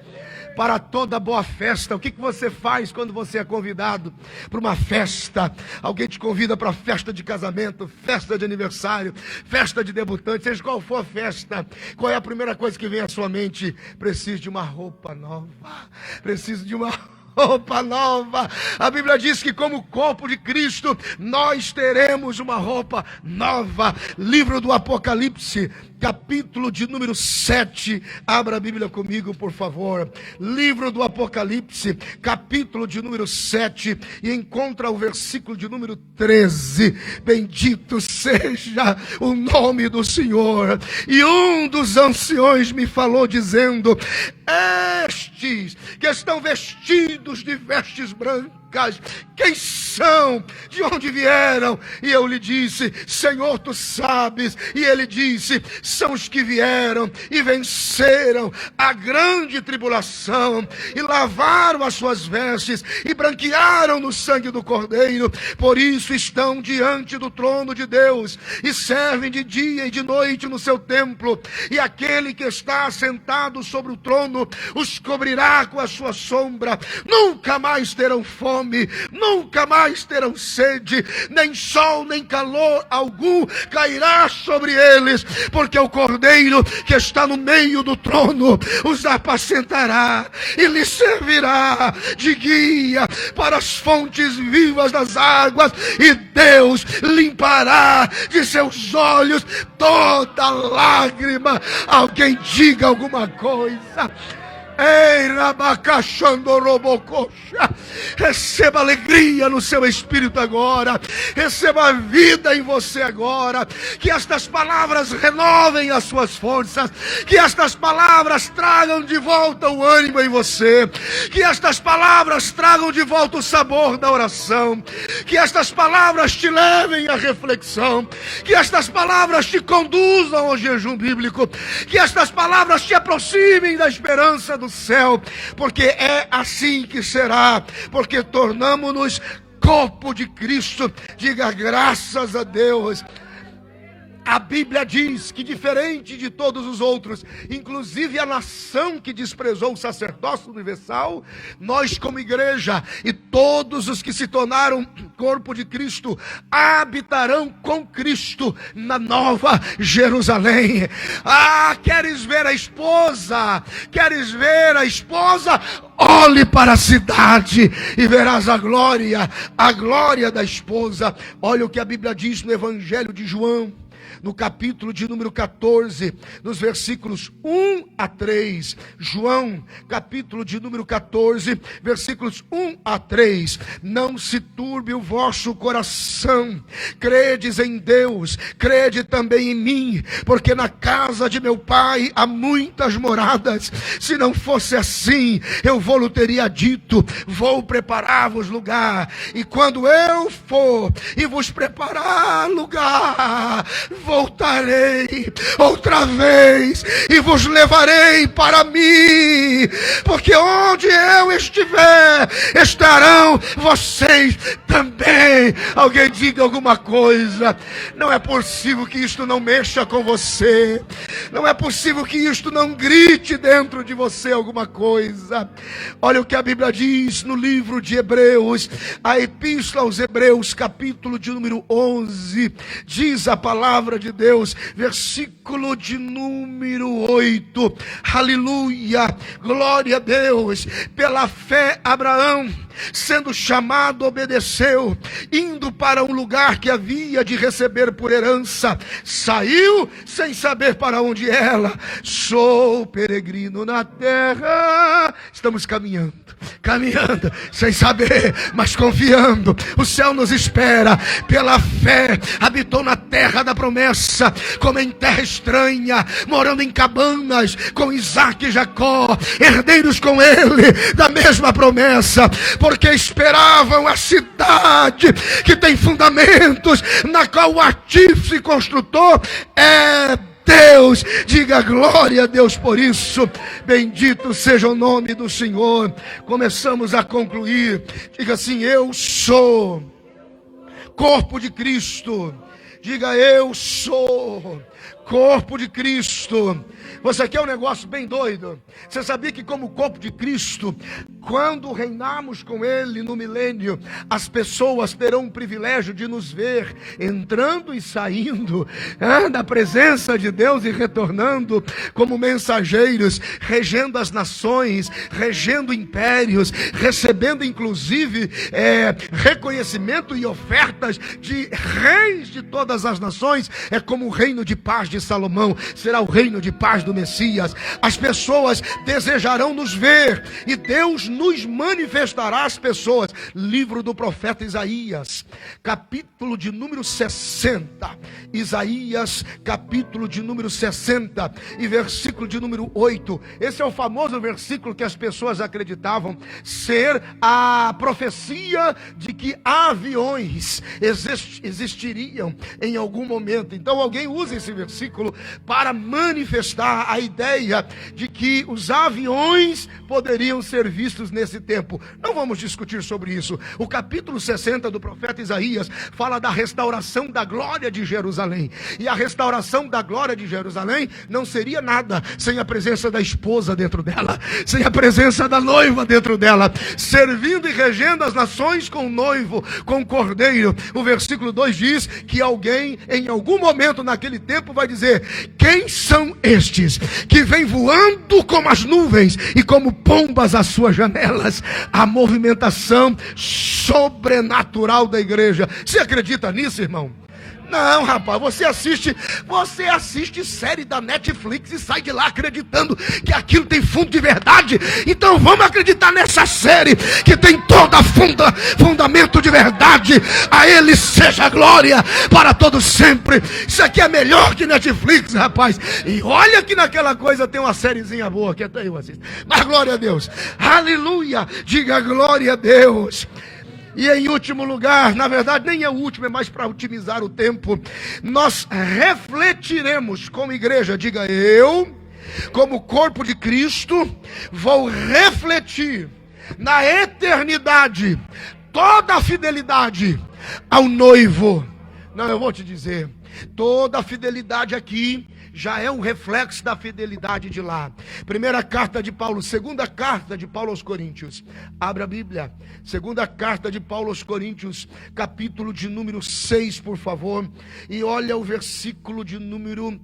Para toda boa festa, o que você faz quando você é convidado para uma festa? Alguém te convida para festa de casamento, festa de aniversário, festa de debutante, seja qual for a festa, qual é a primeira coisa que vem à sua mente? Preciso de uma roupa nova, preciso de uma roupa nova. A Bíblia diz que como corpo de Cristo, nós teremos uma roupa nova. Livro do Apocalipse, capítulo de número 7. Abra a Bíblia comigo, por favor. Livro do Apocalipse, capítulo de número 7, e encontra o versículo de número 13. Bendito seja o nome do Senhor. E um dos anciões me falou dizendo: estes que estão vestidos de vestes brancas, quem são? De onde vieram? E eu lhe disse: Senhor, tu sabes. E ele disse: são os que vieram e venceram a grande tribulação, e lavaram as suas vestes, e branquearam no sangue do Cordeiro. Por isso estão diante do trono de Deus, e servem de dia e de noite no seu templo. E aquele que está sentado sobre o trono os cobrirá com a sua sombra. Nunca mais terão fome, nunca mais terão sede, nem sol nem calor algum cairá sobre eles, porque o Cordeiro que está no meio do trono os apacentará e lhes servirá de guia para as fontes vivas das águas, e Deus limpará de seus olhos toda lágrima. Alguém diga alguma coisa. Ei, Rabacachandorobocoxa, receba alegria no seu espírito agora, receba vida em você agora, que estas palavras renovem as suas forças, que estas palavras tragam de volta o ânimo em você, que estas palavras tragam de volta o sabor da oração, que estas palavras te levem à reflexão, que estas palavras te conduzam ao jejum bíblico, que estas palavras te aproximem da esperança do céu, porque é assim que será, porque tornamo-nos corpo de Cristo. Diga graças a Deus. A Bíblia diz que, diferente de todos os outros, inclusive a nação que desprezou o sacerdócio universal, nós como igreja e todos os que se tornaram corpo de Cristo habitarão com Cristo na nova Jerusalém. Ah, queres ver a esposa? Queres ver a esposa? Olhe para a cidade e verás a glória da esposa. Olha o que a Bíblia diz no Evangelho de João, no capítulo de número 14, nos versículos 1 a 3. João, capítulo de número 14, versículos 1 a 3. Não se turbe o vosso coração, credes em Deus, crede também em mim, porque na casa de meu Pai há muitas moradas. Se não fosse assim, eu vou-lhe teria dito: vou preparar-vos lugar, e quando eu for e vos preparar lugar, voltarei outra vez e vos levarei para mim, porque onde eu estiver, estarão vocês também. Alguém diga alguma coisa. Não é possível que isto não mexa com você, não é possível que isto não grite dentro de você alguma coisa. Olha o que a Bíblia diz no livro de Hebreus, a epístola aos Hebreus, capítulo de número 11, diz a palavra de Deus, versículo de número 8, aleluia, glória a Deus. Pela fé Abraão, sendo chamado, obedeceu, indo para um lugar que havia de receber por herança, saiu sem saber para onde responde ela: sou peregrino na terra. Estamos caminhando, sem saber, mas confiando. O céu nos espera. Pela fé habitou na terra da promessa, como em terra estranha, morando em cabanas com Isaac e Jacó, herdeiros com ele da mesma promessa, porque esperavam a cidade que tem fundamentos, na qual o artífice construtor é Deus. Diga glória a Deus por isso. Bendito seja o nome do Senhor. Começamos a concluir. Diga assim: eu sou corpo de Cristo. Diga: eu sou corpo de Cristo. Você quer um negócio bem doido? Você sabia que, como corpo de Cristo, quando reinarmos com Ele no milênio, as pessoas terão o privilégio de nos ver entrando e saindo da presença de Deus e retornando como mensageiros, regendo as nações, regendo impérios, recebendo inclusive reconhecimento e ofertas de reis de todas as nações. É como o reino de paz de Salomão, será o reino de paz do Messias. As pessoas desejarão nos ver e Deus nos manifestará às pessoas. Livro do profeta Isaías, capítulo de número 60. Isaías, capítulo de número 60 e versículo de número 8. Esse é o famoso versículo que as pessoas acreditavam ser a profecia de que aviões existiriam em algum momento. Então alguém usa esse versículo para manifestar a ideia de que os aviões poderiam ser vistos nesse tempo. Não vamos discutir sobre isso. O capítulo 60 do profeta Isaías fala da restauração da glória de Jerusalém. E a restauração da glória de Jerusalém não seria nada sem a presença da esposa dentro dela, sem a presença da noiva dentro dela, servindo e regendo as nações com o noivo, com o cordeiro. O versículo 2 diz que alguém em algum momento naquele tempo vai dizer: quem são estes que vêm voando como as nuvens e como pombas às suas janelas? A movimentação sobrenatural da igreja. Você acredita nisso, irmão? Não, rapaz, você assiste série da Netflix e sai de lá acreditando que aquilo tem fundo de verdade. Então vamos acreditar nessa série que tem toda fundamento de verdade. A Ele seja a glória para todos sempre. Isso aqui é melhor que Netflix, rapaz. E olha que naquela coisa tem uma sériezinha boa que até eu assisto. Mas glória a Deus, aleluia, diga glória a Deus. E em último lugar, na verdade nem é o último, é mais para otimizar o tempo, nós refletiremos como igreja. Diga: eu, como corpo de Cristo, vou refletir na eternidade toda a fidelidade ao noivo. Não, eu vou te dizer, toda a fidelidade aqui já é um reflexo da fidelidade de lá. Primeira carta de Paulo, segunda carta de Paulo aos Coríntios. Abra a Bíblia. Segunda carta de Paulo aos Coríntios, capítulo de número 6, por favor. E olha o versículo de número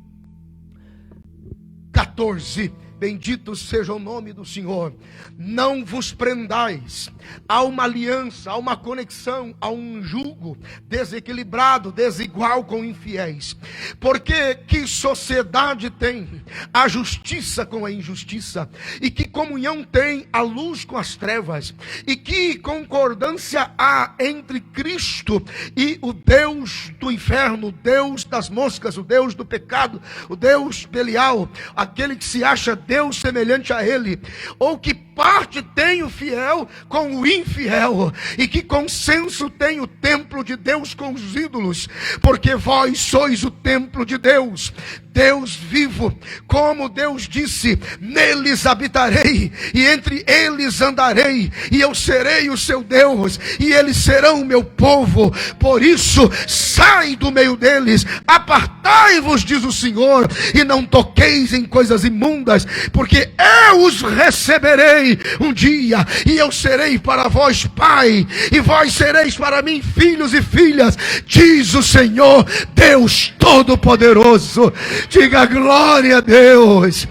14. Bendito seja o nome do Senhor. Não vos prendais a uma aliança, a uma conexão, a um jugo desequilibrado, desigual com infiéis. Porque que sociedade tem a justiça com a injustiça? E que comunhão tem a luz com as trevas? E que concordância há entre Cristo e o Deus do inferno, o Deus das moscas, o Deus do pecado, o Deus Belial, aquele que se acha Deus semelhante a ele? Ou que parte tem o fiel com o infiel? E que consenso tem o templo de Deus com os ídolos? Porque vós sois o templo de Deus, Deus vivo. Como Deus disse: neles habitarei e entre eles andarei, e eu serei o seu Deus e eles serão o meu povo. Por isso sai do meio deles, apartai-vos, diz o Senhor, e não toqueis em coisas imundas, porque eu os receberei um dia, e eu serei para vós pai, e vós sereis para mim filhos e filhas, diz o Senhor Deus Todo-Poderoso. Diga glória a Deus.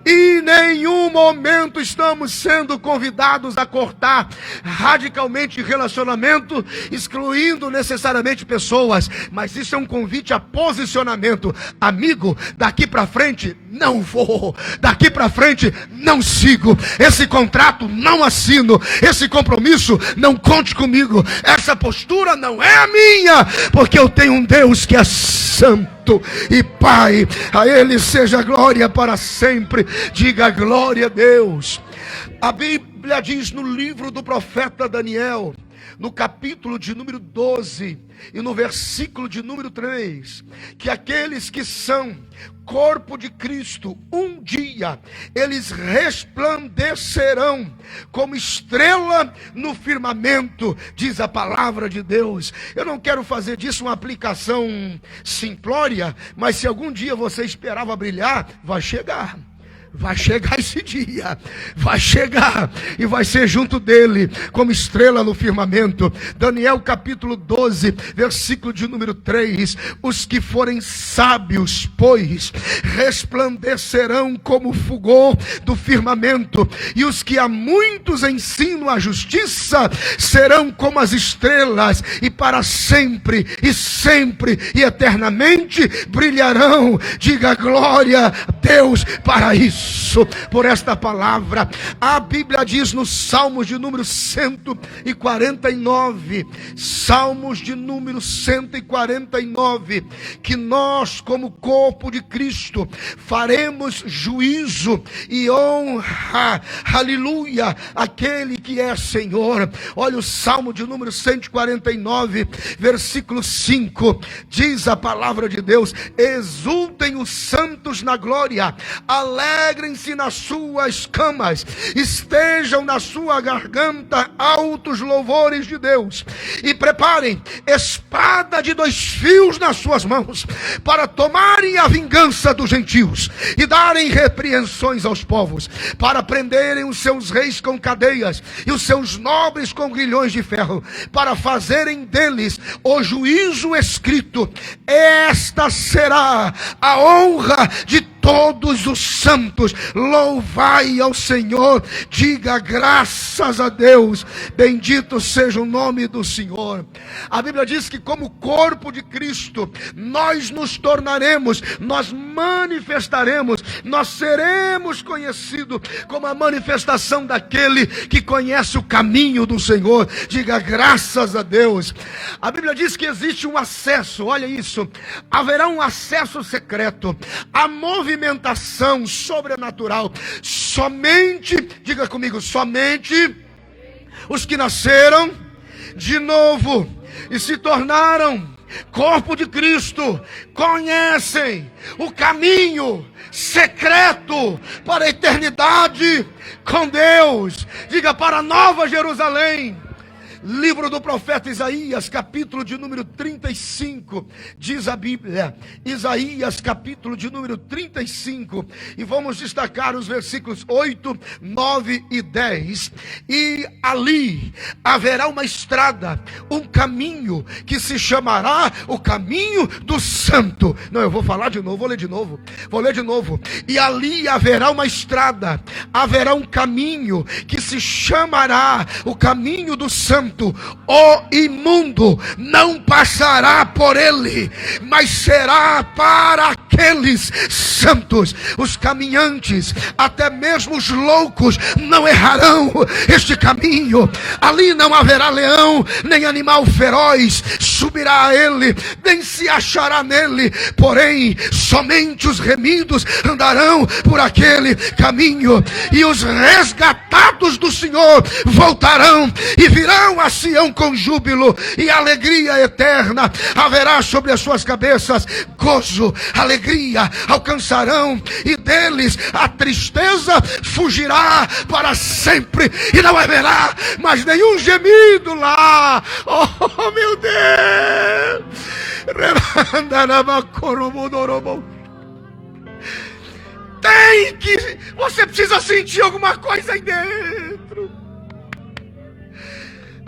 E em nenhum momento estamos sendo convidados a cortar radicalmente relacionamento, excluindo necessariamente pessoas, mas isso é um convite a posicionamento. Amigo, daqui para frente não vou, daqui para frente não sigo, esse contrato não assino, esse compromisso não conte comigo, essa postura não é a minha, porque eu tenho um Deus que é santo e Pai, a Ele seja glória para sempre. Diga glória a Deus. A Bíblia diz no livro do profeta Daniel, no capítulo de número 12 e no versículo de número 3, que aqueles que são corpo de Cristo, um dia eles resplandecerão como estrela no firmamento, diz a palavra de Deus. Eu não quero fazer disso uma aplicação simplória, mas se algum dia você esperava brilhar, vai chegar. Vai chegar esse dia, vai chegar e vai ser junto dele como estrela no firmamento. Daniel capítulo 12, versículo de número 3: os que forem sábios, pois, resplandecerão como o fulgor do firmamento, e os que a muitos ensinam a justiça serão como as estrelas, e para sempre e eternamente brilharão. Diga glória a Deus para isso. Por esta palavra, a Bíblia diz no Salmos de número 149, Salmos de número 149, que nós, como corpo de Cristo, faremos juízo e honra, aleluia, aquele que é Senhor. Olha o Salmo de número 149, versículo 5, diz a palavra de Deus: exultem os santos na glória, alegrem-se nas suas camas, estejam na sua garganta altos louvores de Deus, e preparem espada de 2 fios nas suas mãos, para tomarem a vingança dos gentios, e darem repreensões aos povos, para prenderem os seus reis com cadeias, e os seus nobres com grilhões de ferro, para fazerem deles o juízo escrito. Esta será a honra de todos os santos. Louvai ao Senhor, diga graças a Deus, bendito seja o nome do Senhor. A Bíblia diz que como corpo de Cristo, nós nos tornaremos, nós manifestaremos, nós seremos conhecidos como a manifestação daquele que conhece o caminho do Senhor. Diga graças a Deus. A Bíblia diz que existe um acesso, olha isso, haverá um acesso secreto, a movimentação sobrenatural. Somente, diga comigo, somente os que nasceram de novo e se tornaram corpo de Cristo conhecem o caminho secreto para a eternidade com Deus. Diga, para a Nova Jerusalém. Livro do profeta Isaías, capítulo de número 35, diz a Bíblia, Isaías, capítulo de número 35, e vamos destacar os versículos 8, 9 e 10. E ali haverá uma estrada, um caminho, que se chamará o caminho do santo. Não, eu vou falar de novo, vou ler de novo. E ali haverá uma estrada, haverá um caminho, que se chamará o caminho do santo. O imundo não passará por ele, mas será para aqueles santos. Os caminhantes, até mesmo os loucos, não errarão este caminho. Ali não haverá leão, nem animal feroz subirá a ele, nem se achará nele. Porém, somente os remidos andarão por aquele caminho. E os resgatados do Senhor voltarão e virão a Sião com júbilo, e alegria eterna haverá sobre as suas cabeças. Gozo, alegria alcançarão, e deles a tristeza fugirá para sempre, e não haverá mais nenhum gemido lá. Oh meu Deus! Você precisa sentir alguma coisa aí dentro.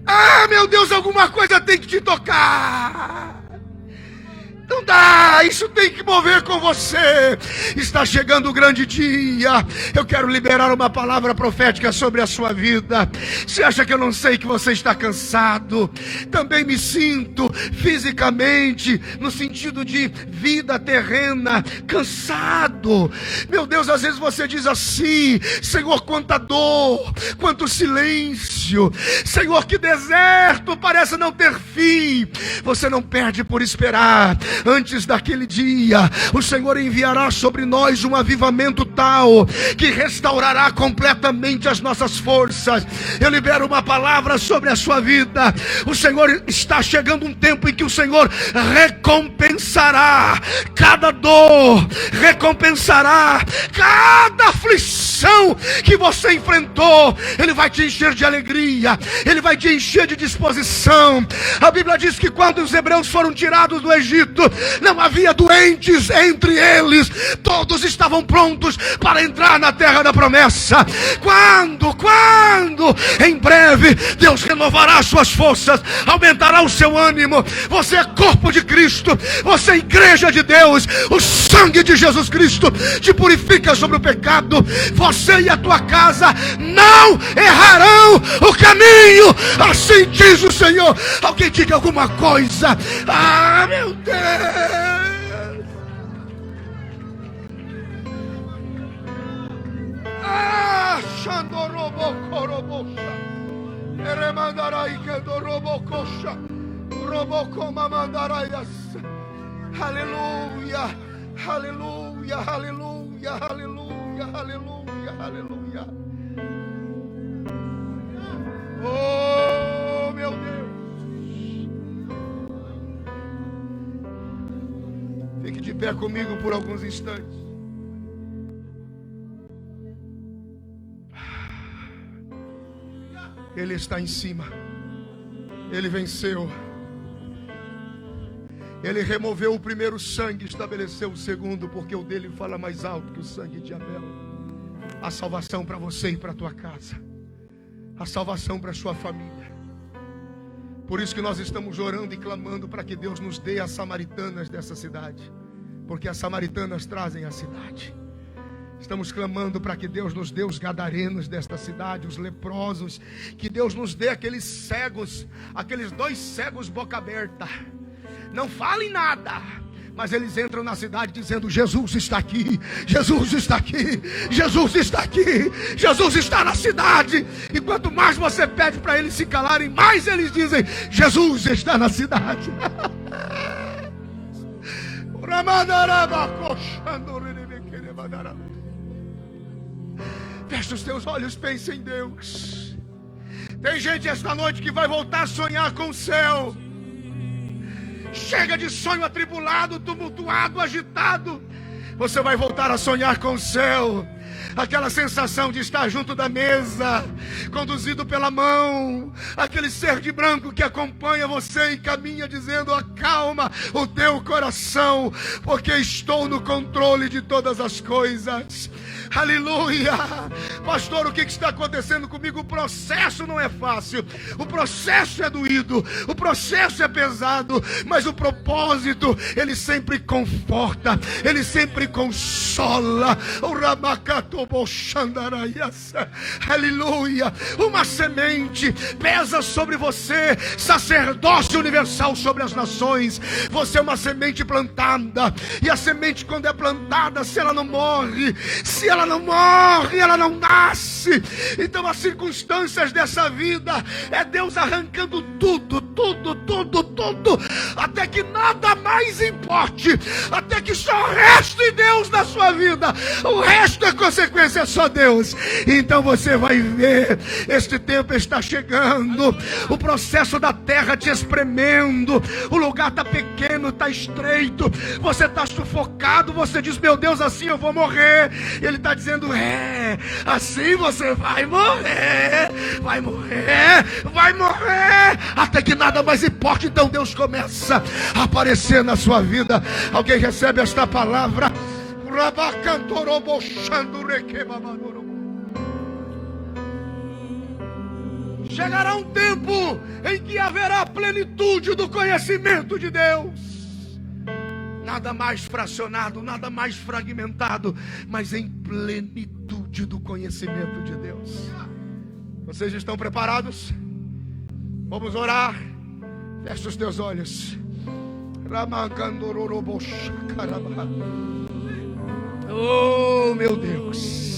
Ah, meu Deus, alguma coisa tem que te tocar. Não dá, isso tem que mover com você. Está chegando o grande dia. Eu quero liberar uma palavra profética sobre a sua vida. Você acha que eu não sei que você está cansado? Também me sinto fisicamente, no sentido de vida terrena, cansado. Meu Deus, às vezes você diz assim: Senhor, quanta dor, quanto silêncio. Senhor, que deserto, parece não ter fim. Você não perde por esperar. Antes daquele dia, o Senhor enviará sobre nós um avivamento tal que restaurará completamente as nossas forças. Eu libero uma palavra sobre a sua vida. O Senhor está chegando um tempo em que o Senhor recompensará cada dor, recompensará cada aflição que você enfrentou. Ele vai te encher de alegria, Ele vai te encher de disposição. A Bíblia diz que quando os hebreus foram tirados do Egito, não havia doentes entre eles, todos estavam prontos para entrar na terra da promessa. Quando? Em breve Deus renovará suas forças, aumentará o seu ânimo. Você é corpo de Cristo, você é igreja de Deus. O sangue de Jesus Cristo te purifica sobre o pecado. Você e a tua casa não errarão o caminho, assim diz o Senhor. Alguém diga alguma coisa. Ah, meu Deus! Ah, Xandorobocoroboxa, Eremandarai Kedorobocosha, Robocomamandaraias. Aleluia, aleluia, aleluia, aleluia, aleluia, aleluia. Oh, meu Deus. Fique de pé comigo por alguns instantes. Ele está em cima. Ele venceu. Ele removeu o primeiro sangue e estabeleceu o segundo, porque o dele fala mais alto que o sangue de Abel. A salvação para você e para a tua casa. A salvação para a sua família. Por isso que nós estamos orando e clamando para que Deus nos dê as samaritanas dessa cidade, porque as samaritanas trazem a cidade. Estamos clamando para que Deus nos dê os gadarenos desta cidade, os leprosos, que Deus nos dê aqueles cegos, aqueles 2 cegos boca aberta, não falem nada, mas eles entram na cidade dizendo: Jesus está aqui, Jesus está aqui, Jesus está aqui, Jesus está na cidade. E quanto mais você pede para eles se calarem, mais eles dizem: Jesus está na cidade. Feche os teus olhos, pense em Deus. Tem gente esta noite que vai voltar a sonhar com o céu. Chega de sonho atribulado, tumultuado, agitado. Você vai voltar a sonhar com o céu. Aquela sensação de estar junto da mesa, conduzido pela mão, aquele ser de branco que acompanha você e caminha dizendo: acalma o teu coração, porque estou no controle de todas as coisas. Aleluia! Pastor, o que está acontecendo comigo? O processo não é fácil, o processo é doído, o processo é pesado, mas o propósito, ele sempre conforta, ele sempre consola. O aleluia! Uma semente pesa sobre você, sacerdócio universal sobre as nações. Você é uma semente plantada, e a semente, quando é plantada, se ela não morre, ela não nasce. Então as circunstâncias dessa vida é Deus arrancando tudo, até que nada mais importe, até que só reste Deus na sua vida. O resto é consequência, é só Deus. Então você vai ver, este tempo está chegando, o processo da terra te espremendo, o lugar está pequeno, está estreito, você está sufocado, você diz: meu Deus, assim eu vou morrer. Ele está dizendo: assim você vai morrer, até que nada mais importe. Então Deus começa a aparecer na sua vida. Alguém recebe esta palavra? Chegará um tempo em que haverá plenitude do conhecimento de Deus. nada mais fracionado, nada mais fragmentado, mas em plenitude do conhecimento de Deus. Vocês estão preparados? Vamos orar. Fecha os teus olhos. Oh, meu Deus.